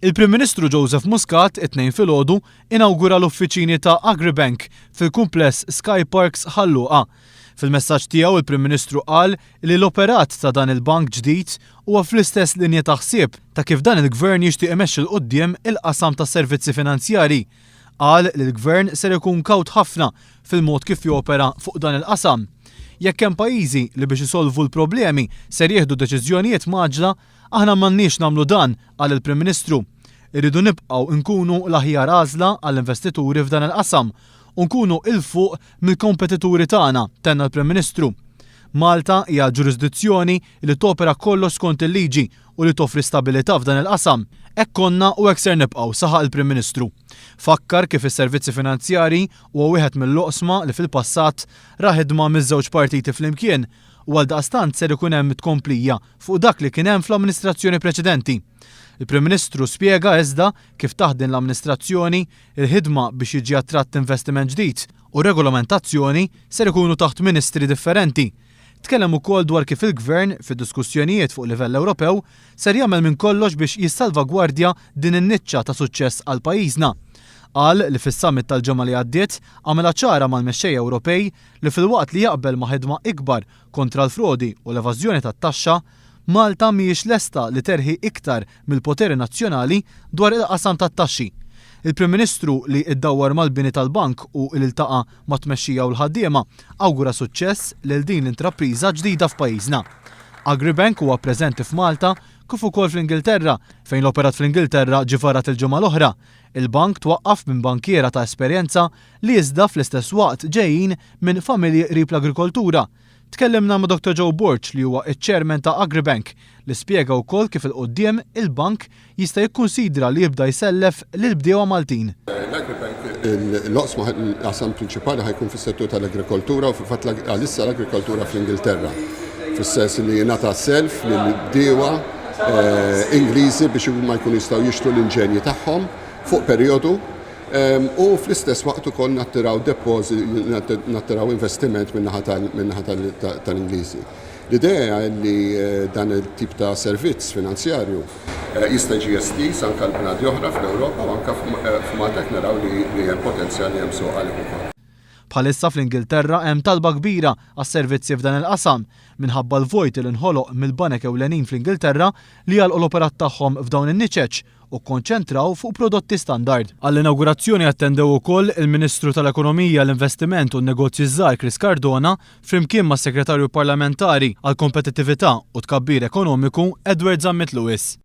Il-Prim Ministru Joseph Muscat it-tnejn filgħodu inawgura l-uffiċini ta' Agribank fil-kumpless Sky Parks Ħalluqa. Fil-messaġġ tiegħu il-Prim Ministru qal li l-operat ta' dan il-bank ġdid huwa fl-istess linja ta' ħsieb ta' kif dan il-Gvern jixtieq imexxi l quddiem il-qasam tas servizzi finanzjarji. Qal li l-Gvern ser ikun kawt ħafna fil-mod kif jopera fuq dan il-qasam. Jekk hemm pajjiżi li biex isolvu l-problemi ser jieħdu deċiżjonijiet maġla, aħna m'għandniex nagħmlu dan, qal il-Prim Ministru. Irridu nibqgħu nkunu l-aħjar għażla għall-investituri f'dan il-qasam u nkunu il-fuq mill-kompetituri tagħna, tenna l-Prim Ministru. Malta hija ġurisdizzjoni li topera kollox skont il-liġi u li toffri stabilità f'dan il-qasam. Hekk konna u hekk ser nibqgħu, saħaq il-Prim Ministru. Fakkar kif is-servizzi finanzjarji huwa wieħed mill-loqsma li fil-passat ra ħidma miż-żewġ partiti flimkien u għaldaqstant ser ikun hemm tkomplija fuq dak li kien hemm fl-amministrazzjoni preċedenti. Il-Prim Ministru spjega iżda kif taħdem l-amministrazzjoni il-ħidma biex jiġi attratt investiment ġdid u regolamentazzjoni ser ikunu taħt ministri differenti. Tkellem ukoll dwar kif il-Gvern fid-diskussjonijiet fuq livell Ewropew ser jagħmel minn kollox biex jissalvagwardja din in-niċċa ta' suċċess għal pajjiżna. Qal li fis-summit tal-ġimgħa li għaddiet għamilha ċara mal-mexxejja Ewropej li filwaqt li jaqbel ma' ħidma ikbar kontra l-frodi u l-evażjoni tat-taxxa, Malta mhijiex lesta li terħi iktar mill-poteri nazzjonali dwar il-qasam tat-taxxi. Il-Prim Ministru li iddawwar mal-bini tal-bank u l-iltaqa' ma' tmexxija u l-ħaddiema awgura suċċess lil din l-intrapriża ġdida f'pajjiżna. Agribank huwa preżenti f'Malta kif ukoll fl-Ingilterra fejn l-operat fl-Ingilterra ġie varat il-ġimgħa l-oħra. Il-bank twaqqaf minn bankiera ta' esperjenza li iżda fl-istess waqt ġejjin minn familji qrib l-agrikoltura. Tkellimna ma' Dr. Joe Borch li huwa iċ-Chairman ta' Agribank li spjega wkoll kif il-qudiem il-bank jista' jikkunsidra li jibda jsellef lil bdiewa Maltin. L-Agribank l-oqsma l-qasam prinċipali ħajkun fis-settur tal-agrikoltura u fil-fatt għalissa l-agrikoltura fl-Ingilterra. Fis-sens li jingħata self lil bdiewa Ingliżi biex ma jkun jistgħu jixtru l-inġenji tagħhom fuq perjodu u fl-istess waqt ukoll nattiraw nattiraw investiment min-naħa tal-Ingliżi. L-idea li dan il-tip ta' servizz finanzjarju jista' jiġi estiż anke l-bnadi oħra fl-Ewropa u anke f'Malta naraw li hemm potenzjali hemm suq għalih ukoll. Bħalissa fl-Ingilterra hemm talba kbira għas-servizzi f'dan il-qasam minħabba l-vojt li nħoloq mill-banek ewlenin fl-Ingilterra li għalqu l-operat tagħhom f'dawn in-niċeċ u kkonċentraw fuq prodotti standard. Għall-inaugurazzjoni attendew ukoll il-Ministru tal-Ekonomija, l-Investiment u n-Negozji Żgħar Chris Cardona flimkien mas-Segretarju Parlamentari għall-Kompetittività u Tkabbir Ekonomiku Edward Zammit Lewis.